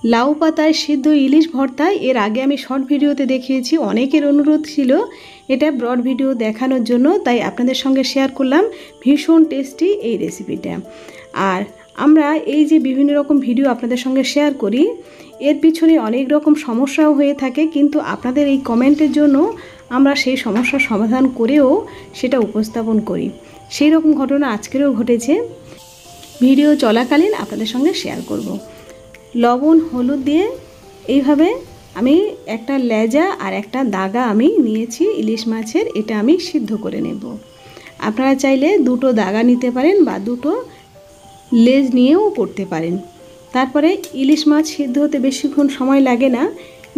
লাউ পাতায় সিদ্ধ ইলিশ ভর্তা এর আগে আমি শর্ট ভিডিওতে দেখিয়েছি। অনেকের অনুরোধ ছিল এটা ব্রড ভিডিও দেখানোর জন্য, তাই আপনাদের সঙ্গে শেয়ার করলাম। ভীষণ টেস্টি এই রেসিপিটা। আর আমরা এই যে বিভিন্ন রকম ভিডিও আপনাদের সঙ্গে শেয়ার করি, এর পিছনে অনেক রকম সমস্যাও হয়ে থাকে, কিন্তু আপনাদের এই কমেন্টের জন্য আমরা সেই সমস্যার সমাধান করেও সেটা উপস্থাপন করি। সেই রকম ঘটনা আজকেরও ঘটেছে, ভিডিও চলাকালীন আপনাদের সঙ্গে শেয়ার করব। লবণ হলুদ দিয়ে এইভাবে আমি একটা লেজা আর একটা দাগা আমি নিয়েছি ইলিশ মাছের, এটা আমি সিদ্ধ করে নেব। আপনারা চাইলে দুটো দাগা নিতে পারেন বা দুটো লেজ নিয়েও করতে পারেন। তারপরে ইলিশ মাছ সিদ্ধ হতে বেশিক্ষণ সময় লাগে না,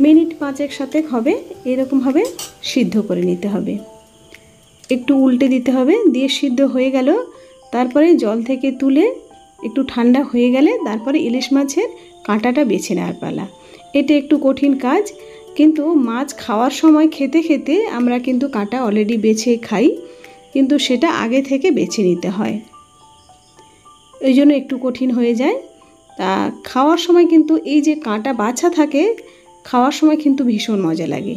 মিনিট 5 সাথে হবে, এরকমভাবে সিদ্ধ করে নিতে হবে। একটু উল্টে দিতে হবে, দিয়ে সিদ্ধ হয়ে গেল। তারপরে জল থেকে তুলে একটু ঠান্ডা হয়ে গেলে তারপরে ইলিশ মাছের কাঁটাটা বেছে নেওয়ার পালা। এটা একটু কঠিন কাজ, কিন্তু মাছ খাওয়ার সময় খেতে খেতে আমরা কিন্তু কাঁটা অলরেডি বেছে খাই, কিন্তু সেটা আগে থেকে বেছে নিতে হয়, এই জন্য একটু কঠিন হয়ে যায়। তা খাওয়ার সময় কিন্তু এই যে কাঁটা বাছা থাকে, খাওয়ার সময় কিন্তু ভীষণ মজা লাগে,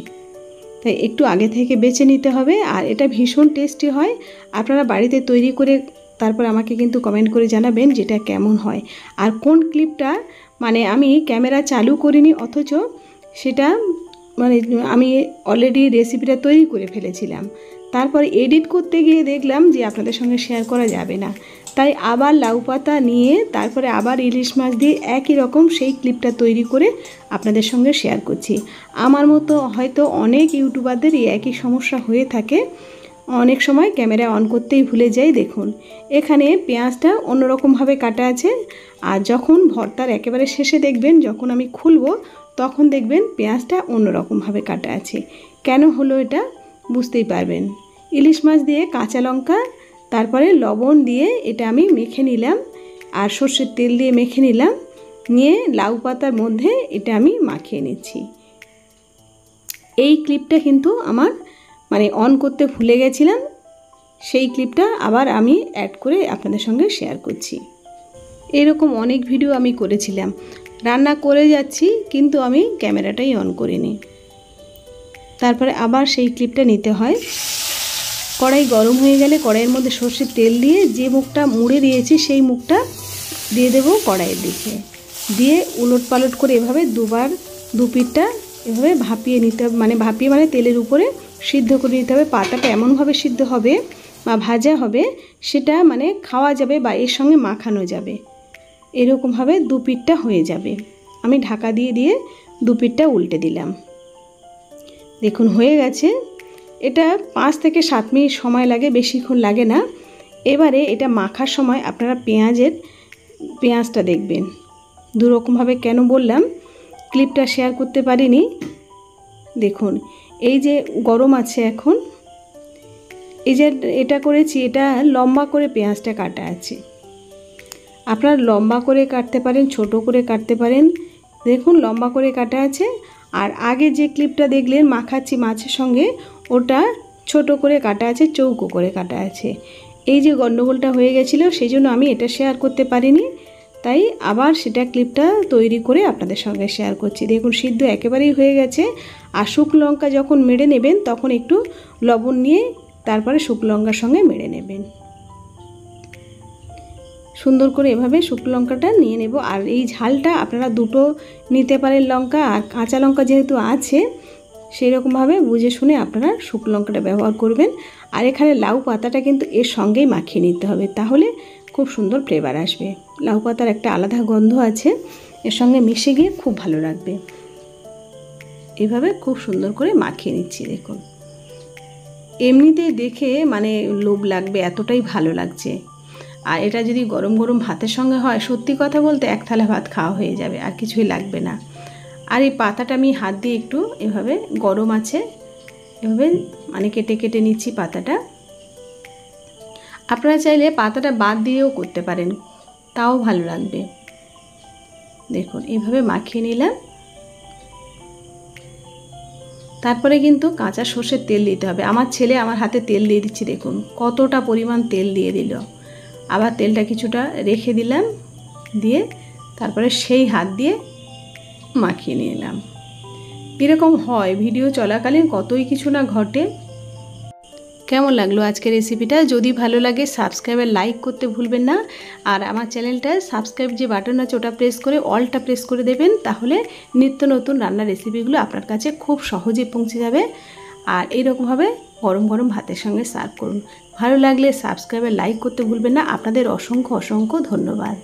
তাই একটু আগে থেকে বেছে নিতে হবে। আর এটা ভীষণ টেস্টি হয়। আপনারা বাড়িতে তৈরি করে তারপর আমাকে কিন্তু কমেন্ট করে জানাবেন যেটা কেমন হয়। আর কোন ক্লিপটা মানে আমি ক্যামেরা চালু করিনি, অথচ সেটা মানে আমি অলরেডি রেসিপিটা তৈরি করে ফেলেছিলাম, তারপর এডিট করতে গিয়ে দেখলাম যে আপনাদের সঙ্গে শেয়ার করা যাবে না, তাই আবার লাউ পাতা নিয়ে তারপরে আবার ইলিশ মাছ দিয়ে একই রকম সেই ক্লিপটা তৈরি করে আপনাদের সঙ্গে শেয়ার করছি। আমার মতো হয়তো অনেক ইউটিউবারদের এই একই সমস্যা হয়ে থাকে, অনেক সময় ক্যামেরা অন করতেই ভুলে যাই। দেখুন এখানে পেঁয়াজটা অন্যরকমভাবে কাটা আছে, আর যখন ভর্তার একেবারে শেষে দেখবেন, যখন আমি খুলব তখন দেখবেন পেঁয়াজটা অন্যরকমভাবে কাটা আছে। কেন হলো এটা বুঝতেই পারবেন। ইলিশ মাছ দিয়ে কাঁচা লঙ্কা তারপরে লবণ দিয়ে এটা আমি মেখে নিলাম, আর সর্ষের তেল দিয়ে মেখে নিলাম, নিয়ে লাউ পাতার মধ্যে এটা আমি মাখিয়ে নিচ্ছি। এই ক্লিপটা কিন্তু আমার মানে অন করতে ভুলে গেছিলাম, সেই ক্লিপটা আবার আমি অ্যাড করে আপনাদের সঙ্গে শেয়ার করছি। এরকম অনেক ভিডিও আমি করেছিলাম, রান্না করে যাচ্ছি কিন্তু আমি ক্যামেরাটাই অন করিনি। তারপরে আবার সেই ক্লিপটা নিতে হয়। কড়াই গরম হয়ে গেলে কড়াইয়ের মধ্যে সর্ষের তেল দিয়ে যে মুখটা মুড়ে দিয়েছি সেই মুখটা দিয়ে দেবো কড়াইয়ের দিকে, দিয়ে উলট পালট করে এভাবে দুবার দুপিঠটা এভাবে ভাপিয়ে নিতে হবে, মানে তেলের উপরে সিদ্ধ করে নিতে হবে। পাতাটা এমনভাবে সিদ্ধ হবে বা ভাজা হবে সেটা মানে খাওয়া যাবে বা এর সঙ্গে মাখানো যাবে, এরকমভাবে দুপিঠটা হয়ে যাবে। আমি ঢাকা দিয়ে দিয়ে দুপিঠটা উল্টে দিলাম। দেখুন হয়ে গেছে। এটা 5 থেকে 7 মিনিট সময় লাগে, বেশিক্ষণ লাগে না। এবারে এটা মাখার সময় আপনারা পেঁয়াজটা দেখবেন দুরকমভাবে। কেন বললাম ক্লিপটা শেয়ার করতে পারিনি, দেখুন এই যে গরম আছে এখন, এই যে এটা করেছি, এটা লম্বা করে পেঁয়াজটা কাটা আছে। আপনারা লম্বা করে কাটতে পারেন, ছোট করে কাটতে পারেন। দেখুন লম্বা করে কাটা আছে। আর আগে যে ক্লিপটা দেখলেন মাখাচ্ছি মাছের সঙ্গে, ওটা ছোট করে কাটা আছে, চৌকো করে কাটা আছে। এই যে গন্ডগোলটা হয়ে গেছিলো সেই জন্য আমি এটা শেয়ার করতে পারিনি, তাই আবার সেটা ক্লিপটা তৈরি করে আপনাদের সঙ্গে শেয়ার করছি। দেখুন সিদ্ধ একেবারেই হয়ে গেছে। আর শুকনো লঙ্কা যখন মেরে নেবেন তখন একটু লবণ নিয়ে তারপরে শুকনো লঙ্কার সঙ্গে মেরে নেবেন। সুন্দর করে এভাবে শুকনো লঙ্কাটা নিয়ে নেব। আর এই ঝালটা আপনারা দুটো নিতে পারেন লঙ্কা, আর কাঁচা লঙ্কা যেহেতু আছে সেই রকমভাবে বুঝে শুনে আপনারা শুকনো লঙ্কাটা ব্যবহার করবেন। আর এখানে লাউ পাতাটা কিন্তু এর সঙ্গেই মাখিয়ে নিতে হবে, তাহলে খুব সুন্দর ফ্লেভার আসবে। লাউ পাতার একটা আলাদা গন্ধ আছে, এর সঙ্গে মিশে গিয়ে খুব ভালো লাগবে। এভাবে খুব সুন্দর করে মাখিয়ে নিচ্ছি। দেখুন এমনিতেই দেখে মানে লোভ লাগবে, এতটাই ভালো লাগছে। আর এটা যদি গরম গরম ভাতের সঙ্গে হয়, সত্যি কথা বলতে 1 থালা ভাত খাওয়া হয়ে যাবে, আর কিছুই লাগবে না। আর এই পাতাটা আমি হাত দিয়ে একটু এভাবে, গরম আছে এভাবে মানে কেটে কেটে নিচ্ছি পাতাটা। আপনারা চাইলে পাতাটা বাদ দিয়েও করতে পারেন, তাও ভালো লাগবে। দেখুন এইভাবে মাখিয়ে নিলাম। তারপরে কিন্তু কাঁচা সর্ষের তেল দিতে হবে। আমার ছেলে আমার হাতে তেল দিয়ে দিচ্ছি, দেখুন কতটা পরিমাণ তেল দিয়ে দিল। আবার তেলটা কিছুটা রেখে দিলাম, দিয়ে তারপরে সেই হাত দিয়ে মাখিয়ে নিলাম। এরকম হয়, ভিডিও চলাকালীন কতই কিছু না ঘটে। কেমন লাগলো আজকের রেসিপিটা? যদি ভালো লাগে সাবস্ক্রাইব আর লাইক করতে ভুলবেন না। আর আমার চ্যানেলটায় সাবস্ক্রাইব যে বাটন আছে ওটা প্রেস করে অলটা প্রেস করে দেবেন, তাহলে নিত্য নতুন রান্নার রেসিপিগুলো আপনার কাছে খুব সহজে পৌঁছে যাবে। আর এইরকমভাবে গরম গরম ভাতের সঙ্গে সার্ভ করুন। ভালো লাগলে সাবস্ক্রাইব আর লাইক করতে ভুলবেন না। আপনাদের অসংখ্য অসংখ্য ধন্যবাদ।